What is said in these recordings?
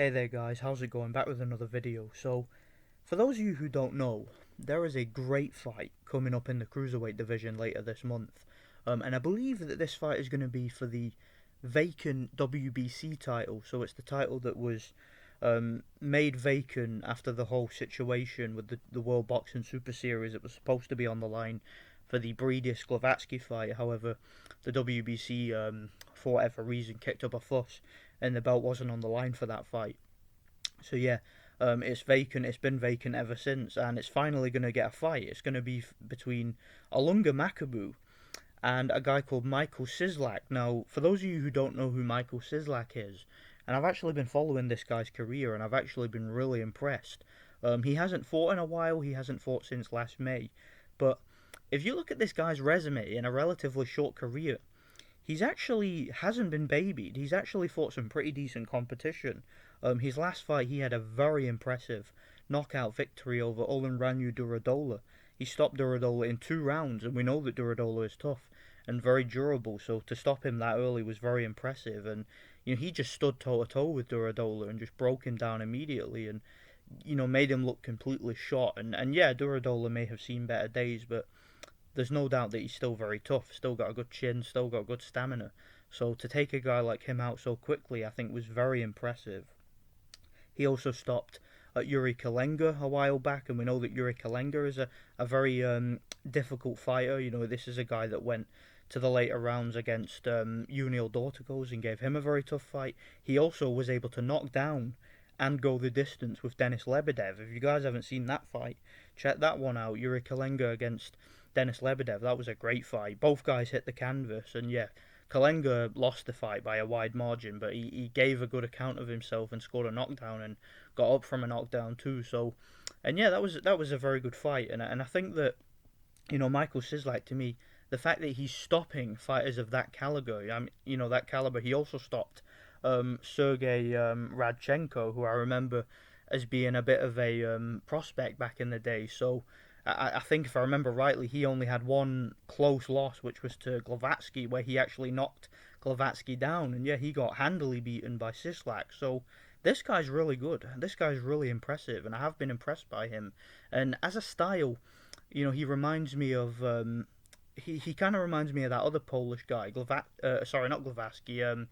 Hey there guys, how's it going? Back with another video. So, for those of you who don't know, there is a great fight coming up in the Cruiserweight division later this month. And I believe that this fight is going to be for the vacant WBC title. So it's the title that was made vacant after the whole situation with the World Boxing Super Series. It was supposed to be on the line for the Briedis-Glavatsky fight. However, the WBC, for whatever reason, kicked up a fuss and the belt wasn't on the line for that fight. So yeah, it's vacant. It's been vacant ever since, and it's finally going to get a fight. It's going to be between Ilunga Makabu and a guy called Michal Cieslak. Now, for those of you who don't know who Michal Cieslak is, and I've actually been following this guy's career, and I've actually been really impressed. He hasn't fought in a while. He hasn't fought since last May, but if you look at this guy's resume in a relatively short career, he's actually hasn't been babied. He's actually fought some pretty decent competition. His last fight, he had a very impressive knockout victory over Ranyu Duradola. He stopped Duradola in 2 rounds, and we know that Duradola is tough and very durable. So to stop him that early was very impressive. And he just stood toe to toe with Duradola and just broke him down immediately, and made him look completely shot. And yeah, Duradola may have seen better days, but there's no doubt that he's still very tough, still got a good chin, still got good stamina. So to take a guy like him out so quickly, I think was very impressive. He also stopped Yuri Kalenga a while back, and we know that Yuri Kalenga is a very difficult fighter. This is a guy that went to the later rounds against Unil Dorticos and gave him a very tough fight. He also was able to knock down and go the distance with Denis Lebedev. If you guys haven't seen that fight, check that one out. Yuri Kalenga against Denis Lebedev. That was a great fight. Both guys hit the canvas, and yeah, Kalenga lost the fight by a wide margin, but he gave a good account of himself and scored a knockdown and got up from a knockdown too. So, and yeah, that was a very good fight, and I think that Michal Cieslak, to me, the fact that he's stopping fighters of that caliber, that caliber, he also stopped Sergey Radchenko, who I remember as being a bit of a prospect back in the day. So I think if I remember rightly, he only had one close loss, which was to Glavatsky, where he actually knocked Glavatsky down, and yeah, he got handily beaten by Cieslak. So this guy's really good. This guy's really impressive, and I have been impressed by him. And as a style, he reminds me of he kind of reminds me of that other Polish guy, sorry, not Glavatsky,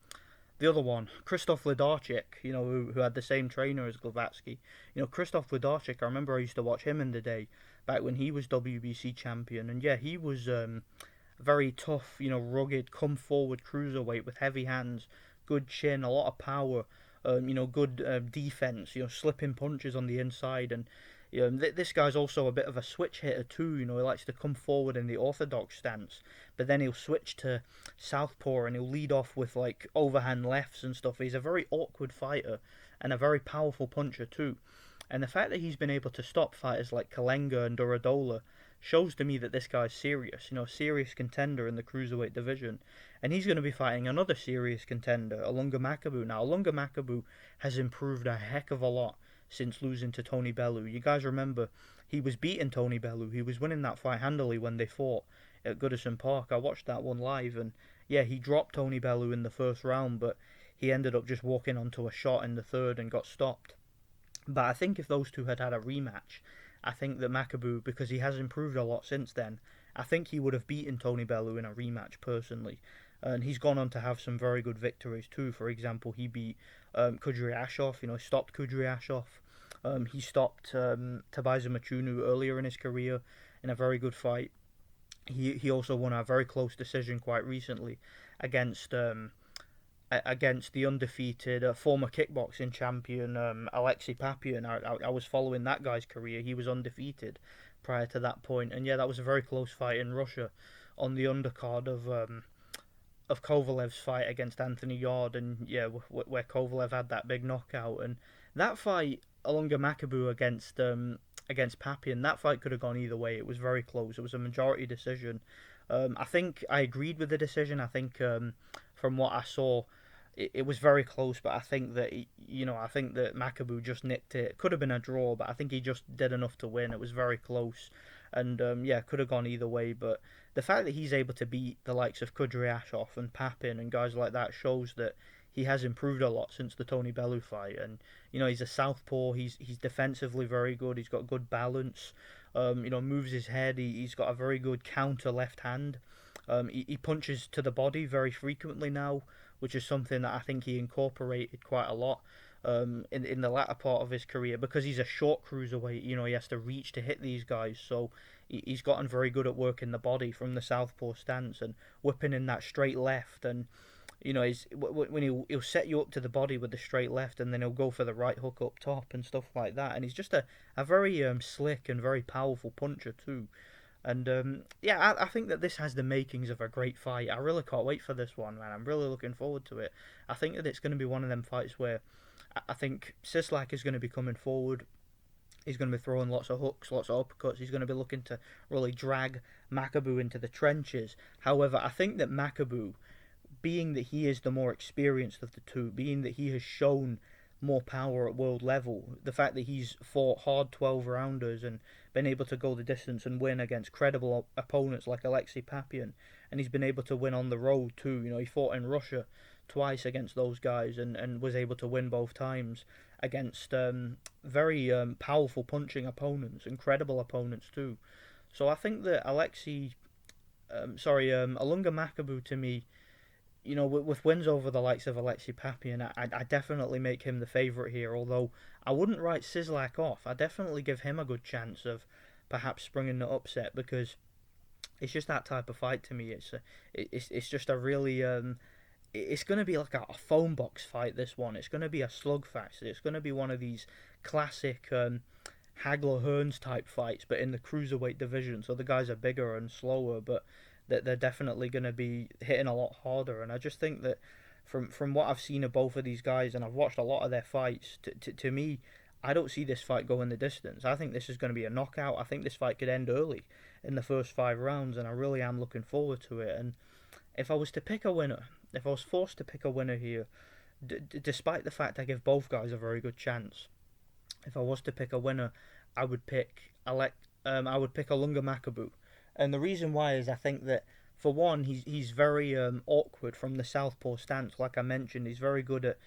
the other one, Krzysztof Lidarczyk, who had the same trainer as Glavatsky. Krzysztof Lidarczyk, I remember I used to watch him in the day, back when he was WBC champion. And yeah, he was very tough, rugged, come forward cruiserweight with heavy hands, good chin, a lot of power, good defense, slipping punches on the inside. And this guy's also a bit of a switch hitter too. He likes to come forward in the orthodox stance, but then he'll switch to southpaw and he'll lead off with like overhand lefts and stuff. He's a very awkward fighter and a very powerful puncher too. And the fact that he's been able to stop fighters like Kalenga and Duradola shows to me that this guy's serious, serious contender in the cruiserweight division. And he's going to be fighting another serious contender, Ilunga Makabu. Now, Ilunga Makabu has improved a heck of a lot since losing to Tony Bellew. You guys remember, he was beating Tony Bellew. He was winning that fight handily when they fought at Goodison Park. I watched that one live, and yeah, he dropped Tony Bellew in the first round, but he ended up just walking onto a shot in the third and got stopped. But I think if those two had had a rematch, I think that Makabu, because he has improved a lot since then, I think he would have beaten Tony Bellew in a rematch personally. And he's gone on to have some very good victories too. For example, he beat Kudryashov, stopped Kudryashov. He stopped Tabaisa Machunu earlier in his career in a very good fight. He also won a very close decision quite recently against the undefeated former kickboxing champion Alexei Papin. I was following that guy's career. He was undefeated prior to that point, and yeah, that was a very close fight in Russia on the undercard of Kovalev's fight against Anthony Yard, and yeah, where Kovalev had that big knockout. And that fight, Ilunga Makabu against Papin, that fight could have gone either way. It was very close. It was a majority decision. I think I agreed with the decision. I think from what I saw, it was very close, but I think that Makabu just nicked it. It could have been a draw, but I think he just did enough to win. It was very close, and yeah, could have gone either way. But the fact that he's able to beat the likes of Kudryashov and Papin and guys like that shows that he has improved a lot since the Tony Bellew fight. And he's a southpaw. He's defensively very good. He's got good balance. Moves his head. He's got a very good counter left hand. He punches to the body very frequently now, which is something that I think he incorporated quite a lot in the latter part of his career, because he's a short cruiserweight. He has to reach to hit these guys, so he's gotten very good at working the body from the southpaw stance and whipping in that straight left. And when he'll set you up to the body with the straight left, and then he'll go for the right hook up top and stuff like that. And he's just a very slick and very powerful puncher too. And I think that this has the makings of a great fight. I really can't wait for this one, man. I'm really looking forward to it. I think that it's going to be one of them fights where I think Cieslak is going to be coming forward. He's going to be throwing lots of hooks, lots of uppercuts. He's going to be looking to really drag Makabu into the trenches. However, I think that Makabu, being that he is the more experienced of the two, being that he has shown more power at world level, the fact that he's fought hard 12-rounders and been able to go the distance and win against credible opponents like Alexei Papyan, and he's been able to win on the road too. He fought in Russia twice against those guys and was able to win both times against very powerful punching opponents, incredible opponents too. So I think that Ilunga Makabu, to me, with wins over the likes of Alexei Papyan, I definitely make him the favourite here, although I wouldn't write Cieslak off. I definitely give him a good chance of perhaps springing the upset, because it's just that type of fight to me. It's just a really it's going to be like a phone box fight, this one. It's going to be a slugfest. It's going to be one of these classic Hagler-Hearns type fights, but in the cruiserweight division. So the guys are bigger and slower, but they're definitely going to be hitting a lot harder. And I just think that from what I've seen of both of these guys, and I've watched a lot of their fights, to me, I don't see this fight going the distance. I think this is going to be a knockout. I think this fight could end early in the first 5 rounds, and I really am looking forward to it. And if I was to pick a winner, if I was forced to pick a winner here, despite the fact I give both guys a very good chance, if I was to pick a winner, I would pick Ilunga Makabu. And the reason why is I think that, for one, he's very awkward from the southpaw stance. Like I mentioned, he's very good at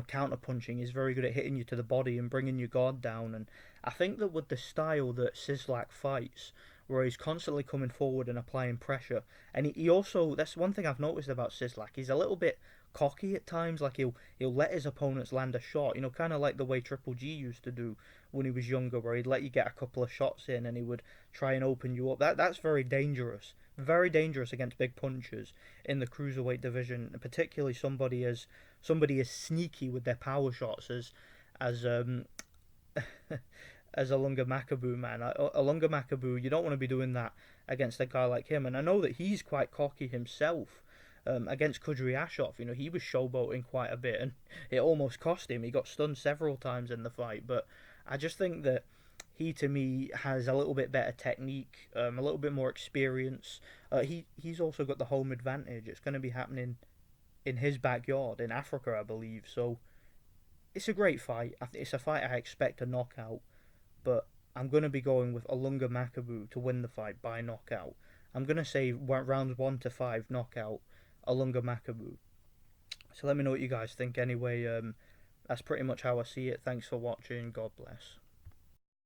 counter punching. He's very good at hitting you to the body and bringing your guard down. And I think that with the style that Cieslak fights, where he's constantly coming forward and applying pressure, and he also, that's one thing I've noticed about Cieslak, he's a little bit cocky at times. Like he'll let his opponents land a shot, kind of like the way Triple G used to do when he was younger, where he'd let you get a couple of shots in and he would try and open you up. That's very dangerous against big punchers in the cruiserweight division, particularly somebody as sneaky with their power shots as as Ilunga Makabu, man. Ilunga Makabu, you don't want to be doing that against a guy like him. And I know that he's quite cocky himself. Against Kudryashov, he was showboating quite a bit, and it almost cost him. He got stunned several times in the fight, but I just think that he, to me, has a little bit better technique, a little bit more experience. He's also got the home advantage. It's going to be happening in his backyard in Africa, I believe. So it's a great fight. It's a fight I expect a knockout, but I'm going to be going with Ilunga Makabu to win the fight by knockout. I'm going to say rounds 1 to 5 knockout, Ilunga Makabu. So let me know what you guys think anyway. That's pretty much how I see it. Thanks for watching. God bless.